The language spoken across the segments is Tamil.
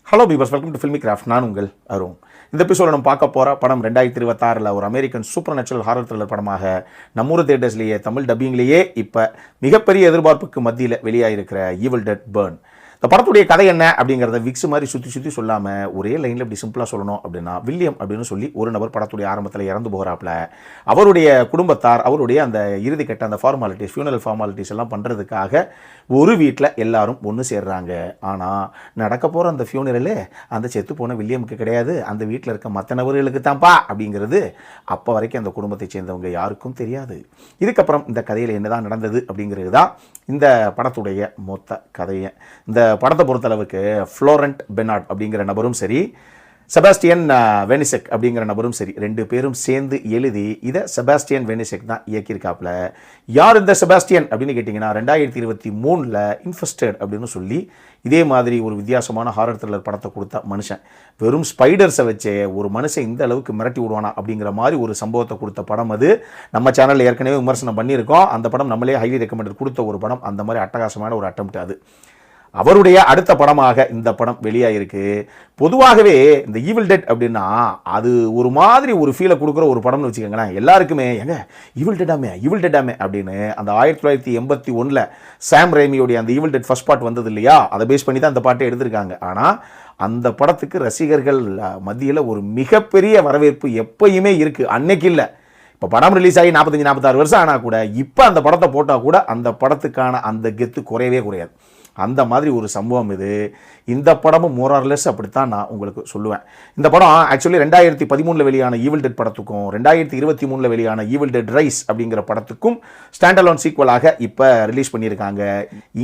Hello பீபர்ஸ், welcome to filmi craft. நான் உங்கள் அருண். இந்த எபிசோட நம்ம பார்க்க போகிற படம் 2026 ஒரு American super natural horror thriller படமாக நம்மூர் தியேட்டர்ஸ்லேயே தமிழ் டப்பிங்லேயே இப்போ மிகப்பெரிய எதிர்பார்ப்புக்கு மத்தியில் வெளியாகிருக்கிற ஈவில் டெட் பர்ன். இந்த படத்துடைய கதை என்ன அப்படிங்கிறத விக்ஸ் மாதிரி சுற்றி சொல்லாமல் ஒரே லைனில் இப்படி சிம்பிளாக சொல்லணும் அப்படின்னா, வில்லியம் அப்படின்னு சொல்லி ஒரு நபர் படத்துடைய ஆரம்பத்தில் இறந்து போகிறாப்புல. அவருடைய குடும்பத்தார் அவருடைய அந்த இறுதி கட்ட அந்த ஃபார்மாலிட்டிஸ், ஃபியூனரல் ஃபார்மாலிட்டிஸ் எல்லாம் பண்ணுறதுக்காக ஒரு வீட்டில் எல்லாரும் ஒன்று சேர்றாங்க. ஆனால் நடக்க போகிற அந்த ஃபியூனரலே அந்த செத்து போன வில்லியமுக்கு கிடையாது, அந்த வீட்டில் இருக்க மற்ற நபர்களுக்கு தான்ப்பா அப்படிங்கிறது அப்போ வரைக்கும் அந்த குடும்பத்தை சேர்ந்தவங்க யாருக்கும் தெரியாது. இதுக்கப்புறம் இந்த கதையில் என்னதான் நடந்தது அப்படிங்கிறது தான் இந்த படத்துடைய மொத்த கதையை. இந்த படத்தை பொறுத்தளவுக்கு ஃப்ளோரண்ட் பெனார்ட் அப்படிங்கிற நபரும் சரி, செபாஸ்டியன் வெனிசெக் அப்படிங்கிற நபரும் சரி, ரெண்டு பேரும் சேர்ந்து எழுதி இதை செபாஸ்டியன் வெனிசெக் தான் இயக்கியிருக்காப்புல. யார் இந்த செபாஸ்டியன் அப்படின்னு கேட்டிங்கன்னா, 2023 இன்ஃபெஸ்டட் அப்படின்னு சொல்லி இதே மாதிரி ஒரு வித்தியாசமான ஹாரர் த்ரில்லர் படத்தை கொடுத்த மனுஷன். வெறும் ஸ்பைடர்ஸை வச்சே ஒரு மனுஷன் இந்த அளவுக்கு மிரட்டி விடுவானா அப்படிங்கிற மாதிரி ஒரு சம்பவத்தை கொடுத்த படம் அது. நம்ம சேனலில் ஏற்கனவே விமர்சனம் பண்ணியிருக்கோம். அந்த படம் நம்மளே ஹைலி ரெக்கமெண்டட் கொடுத்த ஒரு படம். அந்த மாதிரி அட்டகாசமான ஒரு அட்டெம்ப்ட் அது. அவருடைய அடுத்த படமாக இந்த படம் வெளியாகிருக்கு. பொதுவாகவே இந்த ஈவில் டெட் அப்படின்னா அது ஒரு மாதிரி ஒரு ஃபீலை கொடுக்குற ஒரு படம்னு வச்சுக்கோங்களேன். எல்லாருக்குமே எங்க ஈவில் டெட்டாமே அப்படின்னு அந்த 1981 சாம் ரேமியோடைய அந்த ஈவில் டெட் ஃபர்ஸ்ட் பார்ட் வந்தது இல்லையா, அதை பேஸ் பண்ணி தான் அந்த பாட்டை எடுத்திருக்காங்க. ஆனால் அந்த படத்துக்கு ரசிகர்கள் மத்தியில் ஒரு மிகப்பெரிய வரவேற்பு எப்பயுமே இருக்குது. அன்னைக்கு இல்லை, இப்போ படம் ரிலீஸ் ஆகி 45-46 வருஷம் ஆனால் கூட இப்போ அந்த படத்தை போட்டால் கூட அந்த படத்துக்கான அந்த கெத்து குறையவே குறையாது. அந்த மாதிரி ஒரு சம்பவம் இது. இந்த படமும் மோரார்லெஸ் அப்படித்தான் நான் உங்களுக்கு சொல்லுவேன். இந்த படம் ஆக்சுவலி 2013 வெளியான ஈவில் டெட் படத்துக்கும் 2023 வெளியான ஈவில் டெட் ரைஸ் அப்படிங்கிற படத்துக்கும் ஸ்டாண்ட் அலோன் சீக்வலாக இப்போ ரிலீஸ் பண்ணியிருக்காங்க.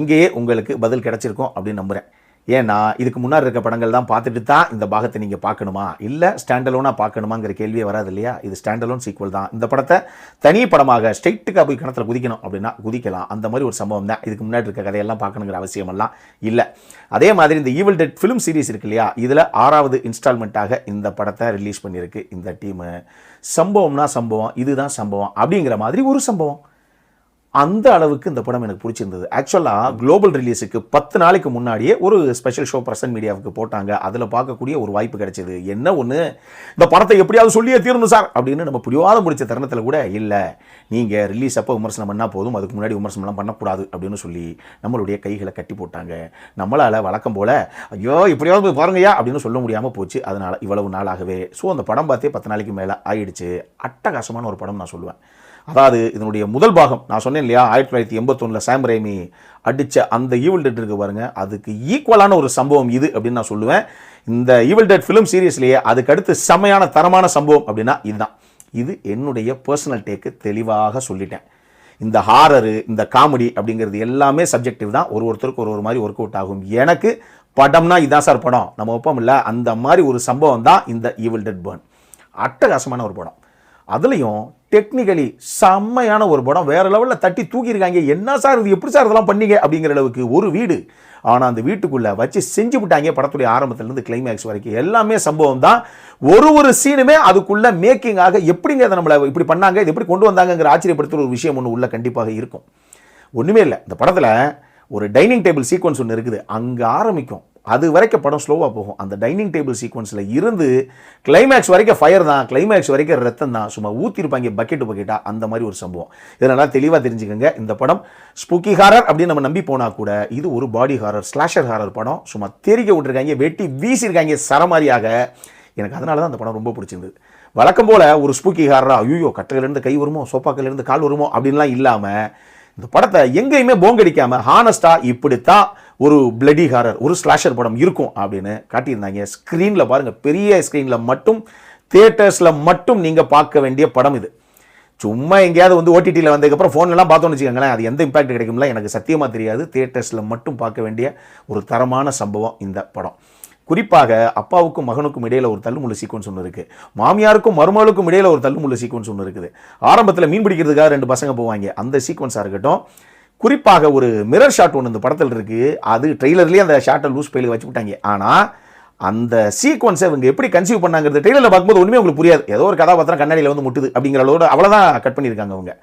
இங்கேயே உங்களுக்கு பதில் கிடைச்சிருக்கும் அப்படின்னு நம்புகிறேன். ஏன்னா இதுக்கு முன்னாடி இருக்க படங்கள் தான் பார்த்துட்டு தான் இந்த பாகத்தை நீங்கள் பார்க்கணுமா இல்லை ஸ்டாண்டலோனாக பார்க்கணுமாங்கிற கேள்வியே வராது இல்லையா. இது ஸ்டாண்டலோன் சீக்வல் தான். இந்த படத்தை தனி படமாக ஸ்ட்ரெயிட்டுக்காக போய் கணத்தில் குதிக்கணும் அப்படின்னா குதிக்கலாம். அந்த மாதிரி ஒரு சம்பவம் தான். இதுக்கு முன்னாடி இருக்க கதையெல்லாம் பார்க்கணுங்கிற அவசியமெல்லாம் இல்லை. அதே மாதிரி இந்த ஈவில் டெட் ஃபிலிம் சீரிஸ் இருக்கு இல்லையா, இதில் 6வது இன்ஸ்டால்மெண்ட்டாக இந்த படத்தை ரிலீஸ் பண்ணியிருக்கு இந்த டீமு. சம்பவம்னா சம்பவம், இதுதான் சம்பவம் அப்படிங்கிற மாதிரி ஒரு சம்பவம். அந்த அளவுக்கு இந்த படம் எனக்கு பிடிச்சிருந்தது. ஆக்சுவலாக குளோபல் ரிலீஸுக்கு 10 நாளைக்கு முன்னாடியே ஒரு ஸ்பெஷல் ஷோ பிரசன்ட் மீடியாவுக்கு போட்டாங்க. அதில் பார்க்கக்கூடிய ஒரு வாய்ப்பு கிடைச்சது. என்ன ஒன்று, இந்த படத்தை எப்படியாவது சொல்லியே தீரணும் சார் அப்படின்னு நம்ம புரியாத முடிச்ச தருணத்தில் கூட இல்லை, நீங்கள் ரிலீஸ் அப்போ விமர்சனம் பண்ணால் போதும், அதுக்கு முன்னாடி விமர்சனம்லாம் பண்ணக்கூடாது அப்படின்னு சொல்லி நம்மளுடைய கைகளை கட்டி போட்டாங்க. நம்மளால் வழக்கம் போல் ஐயோ இப்படியாவது பாருங்கய்யா அப்படின்னு சொல்ல முடியாமல் போச்சு. அதனால் இவ்வளவு நாளாகவே அந்த படம் பார்த்தே 10 நாளைக்கு மேலே ஆயிடுச்சு. அட்டகாசமான ஒரு படம் நான் சொல்லுவேன். அதாவது இதனுடைய முதல் பாகம் நான் சொன்னேன் இல்லையா, 1981 சாம் ரேமி அடித்த அந்த ஈவில் டெட் இருக்கு பாருங்க, அதுக்கு ஈக்குவலான ஒரு சம்பவம் இது அப்படின்னு நான் சொல்லுவேன். இந்த ஈவில் டெட் ஃபிலிம் சீரியஸ்லேயே அதுக்கு அடுத்து செம்மையான தரமான சம்பவம் அப்படின்னா இதுதான். இது என்னுடைய பர்சனல் டேக்கு தெளிவாக சொல்லிட்டேன். இந்த ஹாரரு, இந்த காமெடி அப்படிங்கிறது எல்லாமே சப்ஜெக்டிவ் தான். ஒருத்தருக்கு ஒரு மாதிரி ஒர்க் அவுட் ஆகும். எனக்கு படம்னா இதான் சார் படம் நம்ம ஒப்பம் இல்லை, அந்த மாதிரி ஒரு சம்பவம் தான் இந்த ஈவில் டெட் பர்ன். அட்டகாசமான ஒரு படம். அதுலேயும் டெக்னிக்கலி செம்மையான ஒரு படம். வேற லெவலில் தட்டி தூக்கியிருக்காங்க. என்ன சார் இது, எப்படி சார் இதெல்லாம் பண்ணீங்க அப்படிங்கிற அளவுக்கு ஒரு வீடு. ஆனால் அந்த வீட்டுக்குள்ளே வச்சு செஞ்சு விட்டாங்க. படத்துடைய ஆரம்பத்துலேருந்து கிளைமேக்ஸ் வரைக்கும் எல்லாமே சம்பவம் தான். ஒரு சீனுமே அதுக்குள்ளே மேக்கிங்காக எப்படிங்க அதை நம்மளை இப்படி பண்ணாங்க, இது எப்படி கொண்டு வந்தாங்கிற ஆச்சரியப்படுத்துகிற ஒரு விஷயம் ஒன்று உள்ள கண்டிப்பாக இருக்கும். ஒன்றுமே இல்லை, இந்த படத்தில் ஒரு டைனிங் டேபிள் சீக்வன்ஸ் ஒன்று இருக்குது. அங்கே ஆரம்பிக்கும், அது வரைக்கும் படம் ஸ்லோவாக போகும். அந்த டைனிங் டேபிள் சீக்வன்ஸில் இருந்து கிளைமேக்ஸ் வரைக்கும் ஃபயர் தான், கிளைமேக்ஸ் வரைக்கும் ரத்தம் தான். சும்மா ஊற்றிருப்பாங்க பக்கெட்டாக. அந்த மாதிரி ஒரு சம்பவம். இதனால் தெளிவாக தெரிஞ்சுக்கோங்க, இந்த படம் ஸ்பூக்கி ஹாரர் அப்படின்னு நம்ம நம்பி போனால் கூட இது ஒரு பாடி ஹாரர், ஸ்லாஷர் ஹாரர் படம். சும்மா தெரிக்க விட்டுருக்காங்க, வெட்டி வீசியிருக்காங்க சரமாரியாக. எனக்கு அதனால தான் அந்த படம் ரொம்ப பிடிச்சிருந்தது. வழக்கம் போல் ஒரு ஸ்பூக்கி ஹாரராக ஐயோ கட்டிலேருந்து கை வருமோ, சோப்பாக்கிலேருந்து கால் வருமோ அப்படின்லாம் இல்லாமல் இந்த படத்தை எங்கேயுமே போங்கடிக்காமல் ஹானஸ்டாக இப்படித்தான் ஒரு பிளடி ஹாரர், ஒரு ஸ்லாஷர் படம் இருக்கும் அப்படின்னு காட்டியிருந்தாங்க. ஸ்க்ரீனில் பாருங்கள், பெரிய ஸ்க்ரீனில் மட்டும், தியேட்டர்ஸில் மட்டும் நீங்கள் பார்க்க வேண்டிய படம் இது. சும்மா எங்கேயாவது ஓடிடியில் வந்ததுக்கப்புறம் ஃபோன்லாம் பார்த்தோன்னு வச்சுக்கோங்களேன், அது எந்த இம்பாக்ட் கிடைக்கும்ல எனக்கு சத்தியமாக தெரியாது. தியேட்டர்ஸில் மட்டும் பார்க்க வேண்டிய ஒரு தரமான சம்பவம் இந்த படம். குறிப்பாக அப்பாவுக்கும் மகனுக்கும் இடையில் ஒரு தள்ளுமுள்ளு சீக்வன்ஸ் ஒன்று இருக்குது. மாமியாருக்கும் மருமகளுக்கும் இடையில் ஒரு தள்ளுமுள்ளு சீக்வன்ஸ் ஒன்று இருக்குது. ஆரம்பத்தில் மீன் பிடிக்கிறதுக்காக 2 பசங்க போவாங்க, அந்த சீக்வன்ஸாக இருக்கட்டும். குறிப்பாக ஒரு மிரர் ஷாட் ஒன்று இந்த படத்தில் இருக்குது. அது ட்ரெய்லர்லேயே அந்த ஷாட்டை லூஸ் பையில் வச்சு விட்டாங்க. ஆனால் அந்த சீக்வன்ஸை இவங்க எப்படி கன்சீவ் பண்ணாங்கிறது ட்ரெய்லரில் பார்க்கும்போது ஒன்றுமே உங்களுக்கு புரியாது. ஏதோ ஒரு கதாபாத்திரம் கண்ணாடியில் வந்து முட்டுது அப்படிங்கிற அளவோட அவ்வளோதான் கட் பண்ணியிருக்காங்க அவங்க.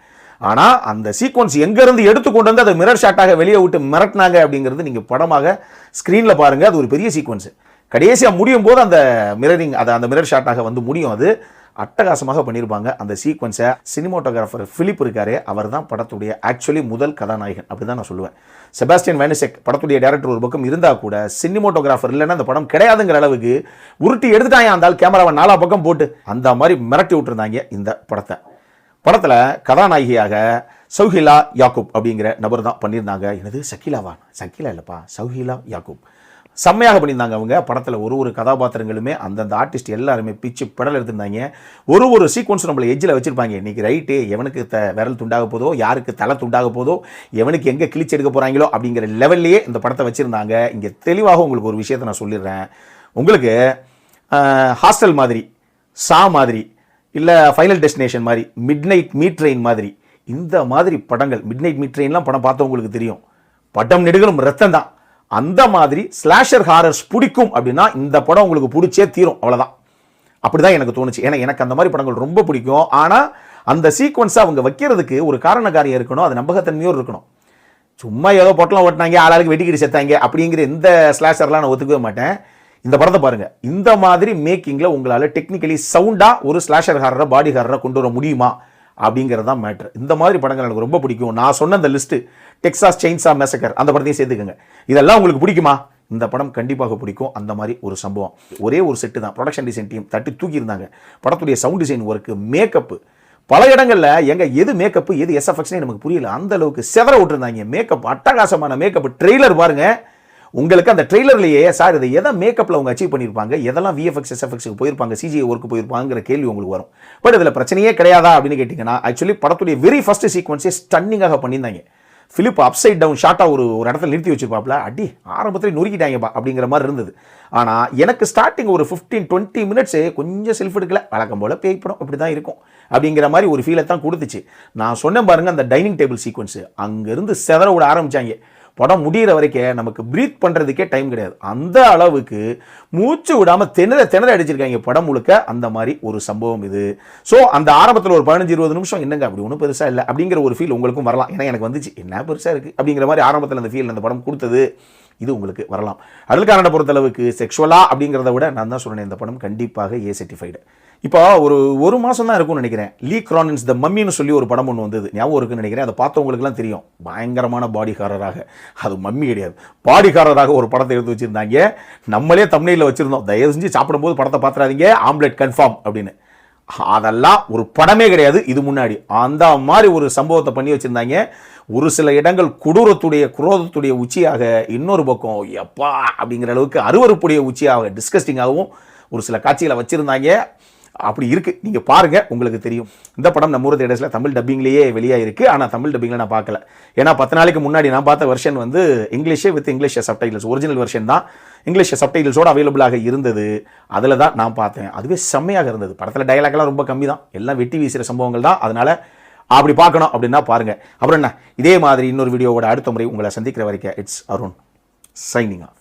ஆனால் அந்த சீக்வன்ஸ் எங்கேருந்து எடுத்து கொண்டு வந்து அதை மிரர் ஷாட்டாக வெளியே விட்டு மிரட்டினாங்க அப்படிங்கிறது நீங்கள் படமாக ஸ்க்ரீனில் பாருங்கள். அது ஒரு பெரிய சீக்வன்ஸு. கடைசியாக முடியும் போது அந்த மிரரிங் அந்த மிரர் ஷாட்டாக வந்து முடியும். அது அட்டகாசமாக பண்ணியிருப்பாங்க அந்த சீக்வன்ஸை. சினிமோட்டோகிராஃபர் பிலிப் இருக்காரு, அவர் தான் படத்துடைய ஆக்சுவலி முதல் கதாநாயகன் அப்படி தான் நான் சொல்லுவேன். செபாஸ்டியன் வேனிசெக் படத்துடைய டைரக்டர் ஒரு பக்கம் இருந்தால் கூட சினிமோட்டோகிராஃபர் இல்லைன்னா அந்த படம் கிடையாதுங்கிற அளவுக்கு உருட்டி எடுத்துட்டாங்க. அந்த கேமராவை 4 பக்கம் போட்டு அந்த மாதிரி மிரட்டி விட்டுருந்தாங்க இந்த படத்தை. படத்தில் கதாநாயகியாக சௌஹிலா யாக்கூப் அப்படிங்கிற நபர் தான் பண்ணியிருந்தாங்க. எனது சக்கீலாவா? சக்கீலா இல்லைப்பா, சௌஹிலா யாக்கூப். செம்மையாக பண்ணியிருந்தாங்க அவங்க. படத்தில் ஒரு கதாபாத்திரங்களுமே அந்தந்த ஆர்டிஸ்ட் எல்லாருமே பிச்சு படல் எடுத்திருந்தாங்க. ஒரு சீக்வன்ஸ் நம்மளை எஜ்ஜில் வச்சுருப்பாங்க. இன்றைக்கி ரைட்டு, எவனுக்கு விரல் துண்டாக போதோ, யாருக்கு தலை துண்டாக போதோ, எவனுக்கு எங்கே கிழிச்சு எடுக்க போகிறாங்களோ அப்படிங்கிற லெவல்லையே இந்த படத்தை வச்சுருந்தாங்க. இங்கே தெளிவாக உங்களுக்கு ஒரு விஷயத்தை நான் சொல்லிடுறேன். உங்களுக்கு ஹாஸ்டல் மாதிரி, மாதிரி, இல்லை ஃபைனல் டெஸ்டினேஷன் மாதிரி, மிட் நைட் மீட் ட்ரெயின் மாதிரி, இந்த மாதிரி படங்கள், மிட் நைட் மீட் ட்ரெயின்லாம் படம் பார்த்தவங்களுக்கு தெரியும், படம் நெடுகளும் ரத்தம் தான். அந்த மாதிரி ஸ்லாஷர் ஹாரர்ஸ் பிடிக்கும் அப்படின்னா இந்த படம் உங்களுக்கு பிடிச்சே தீரும், அவ்வளோதான். அப்படி தான் எனக்கு தோணுச்சு. ஏன்னா எனக்கு அந்த மாதிரி படங்கள் ரொம்ப பிடிக்கும். ஆனால் அந்த சீக்வன்ஸை அவங்க வைக்கிறதுக்கு ஒரு காரணக்காரியம் இருக்கணும், அது நம்பகத்தன்மையோடு இருக்கணும். சும்மா ஏதோ பொட்டலாம் ஓட்டினாங்க, ஆளாளுக்கு வெட்டிக்கிட்டு செத்தாங்க அப்படிங்கிற இந்த ஸ்லாஷர்லாம் நான் ஒத்துக்கவே மாட்டேன். இந்த படத்தை பாருங்கள், இந்த மாதிரி மேக்கிங்கில் உங்களால் டெக்னிக்கலி சவுண்டாக ஒரு ஸ்லாஷர் ஹாரரை, பாடி ஹாரரை கொண்டு வர முடியுமா அப்படிங்கிறது தான் மேட்ரு. இந்த மாதிரி படங்கள் எனக்கு ரொம்ப பிடிக்கும். நான் சொன்ன அந்த லிஸ்ட்டு, டெக்சாஸ் செயின்சா மேசக்கர் அந்த படத்தையும் சேர்த்துக்கங்க. இதெல்லாம் உங்களுக்கு பிடிக்குமா? இந்த படம் கண்டிப்பாக பிடிக்கும். அந்த மாதிரி ஒரு சம்பவம். ஒரே ஒரு செட்டு தான், ப்ரொடக்ஷன் டிசைன் டீம் தட்டி தூக்கியிருந்தாங்க. படத்துடைய சவுண்ட் டிசைன் ஒர்க்கு, மேக்கப்பு, பல இடங்களில் எது மேக்கப்பு எது எஸ்எஃப்எக்ஸ்னே நமக்கு புரியல. அந்த அளவுக்கு செதற விட்டுருந்தாங்க. மேக்கப் அட்டகாசமான மேக்கப். ட்ரெய்லர் பாருங்க, உங்களுக்கு அந்த ட்ரெய்லர்லேயே சார் இதை எதை மேக்கப்பில் அவங்க அச்சீவ் பண்ணியிருப்பாங்க, எதெல்லாம் விஎஃப்எக்ஸ் எஸ்எஃப்எக்ஸுக்கு போயிருப்பாங்க, சிஜிஐ ஒர்க்கு போயிருப்பாங்கிற கேள்வி உங்களுக்கு வரும். பட் இதில் பிரச்சனையே கிடையாதா அப்படின்னு கேட்டிங்கன்னா, ஆக்சுவலி படத்துடைய வெரி ஃபர்ஸ்ட் சீக்வன்ஸே ஸ்டன்னிங்காக பண்ணியிருந்தாங்க. ஃபிலிப் அப்சைட் டவுன் ஷாட்டாக ஒரு இடத்துல நிறுத்தி வச்சிருப்பாப்ல, அடி ஆரம்பத்தில் நொறுக்கிட்டாங்கப்பா அப்படிங்கிற மாதிரி இருந்தது. ஆனால் எனக்கு ஸ்டார்டிங் ஒரு 15-20 மினிட்ஸு கொஞ்சம் செல்ஃப் எடுக்கல, வழக்கம் போல் பேய் படம் இப்படி தான் இருக்கும் அப்படிங்கிற மாதிரி ஒரு ஃபீலை தான் கொடுத்துச்சு. நான் சொன்னேன் பாருங்கள், அந்த டைனிங் டேபிள் சீக்வன்ஸு அங்கேருந்து செதற விட ஆரம்பித்தாங்க. படம் முடிகிற வரைக்கும் நமக்கு ப்ரீத் பண்ணுறதுக்கே டைம் கிடையாது. அந்த அளவுக்கு மூச்சு விடாமல் திணற அடிச்சிருக்காங்க படம் முழுக்க. அந்த மாதிரி ஒரு சம்பவம் இது. ஸோ அந்த ஆரம்பத்தில் ஒரு 15-20 நிமிஷம் என்னங்க அப்படி ஒன்றும் பெருசாக இல்லை அப்படிங்கிற ஒரு ஃபீல் உங்களுக்கும் வரலாம். ஏன்னா எனக்கு வந்துச்சு, என்ன பெருசாக இருக்குது அப்படிங்கிற மாதிரி ஆரம்பத்தில் அந்த ஃபீல் அந்த படம் கொடுத்தது. இது உங்களுக்கு வரலாம். அடல்காரனை பொறுத்தளவுக்கு செக்ஷுவலாக அப்படிங்கிறத விட நான் தான் சொன்னேன், இந்த படம் கண்டிப்பாக ஏ சர்டிஃபைடு. இப்போ ஒரு மாதம் தான் இருக்கும்னு நினைக்கிறேன். லீ கிரானின்ஸ் த மம்மின்னு சொல்லி ஒரு படம் ஒன்று வந்தது, ஞாபகம் இருக்குன்னு நினைக்கிறேன். அதை பார்த்தவங்களுக்குலாம் தெரியும். பயங்கரமான பாடிகாரராக, அது மம்மி கிடையாது, பாடிகாரராக ஒரு படத்தை எடுத்து வச்சுருந்தாங்க. நம்மளே தம்ப்நெயில்ல வச்சுருந்தோம், தயவு செஞ்சு சாப்பிடும்போது படத்தை பார்த்துறாதீங்க, ஆம்லெட் கன்ஃபார்ம் அப்படின்னு. அதெல்லாம் ஒரு படமே கிடையாது இது முன்னாடி. அந்த மாதிரி ஒரு சம்பவத்தை பண்ணி வச்சுருந்தாங்க. ஒரு சில இடங்கள் குரோதத்துடைய உச்சியாக, இன்னொரு பக்கம் எப்பா அப்படிங்கிற அளவுக்கு அருவருப்புடைய உச்சியாக, டிஸ்கஸ்டிங்காகவும் ஒரு சில காட்சிகளை வச்சுருந்தாங்க. அப்படி இருக்குது, நீங்கள் பாருங்கள், உங்களுக்கு தெரியும். இந்த படம் நம்ம ஊர் தேட்டர்ஸில் தமிழ் டப்பிங்லேயே வெளியாகிருக்கு. ஆனால் தமிழ் டப்பிங்கில் நான் பார்க்கல. ஏன்னா 10 நாளைக்கு முன்னாடி நான் பார்த்த வெர்ஷன் வந்து இங்கிலீஷே with English subtitles, original version தான் இங்கிலீஷ் சப்டைட்டில்ஸோடு அவைலபிளாக இருந்தது. அதில் தான் நான் பார்த்தேன். அதுவே செம்மையாக இருந்தது. படத்தில் டயலாக்லாம் ரொம்ப கம்மி தான், எல்லாம் வெட்டி வீசுகிற சம்பவங்கள் தான். அதனால் அப்படி பார்க்கணும் அப்படின்னா பாருங்கள். அப்புறம் என்ன, இதே மாதிரி இன்னொரு வீடியோவோட அடுத்த முறை உங்களை சந்திக்கிற வரைக்கும் இட்ஸ் அருண் சைனிங் ஆஃப்.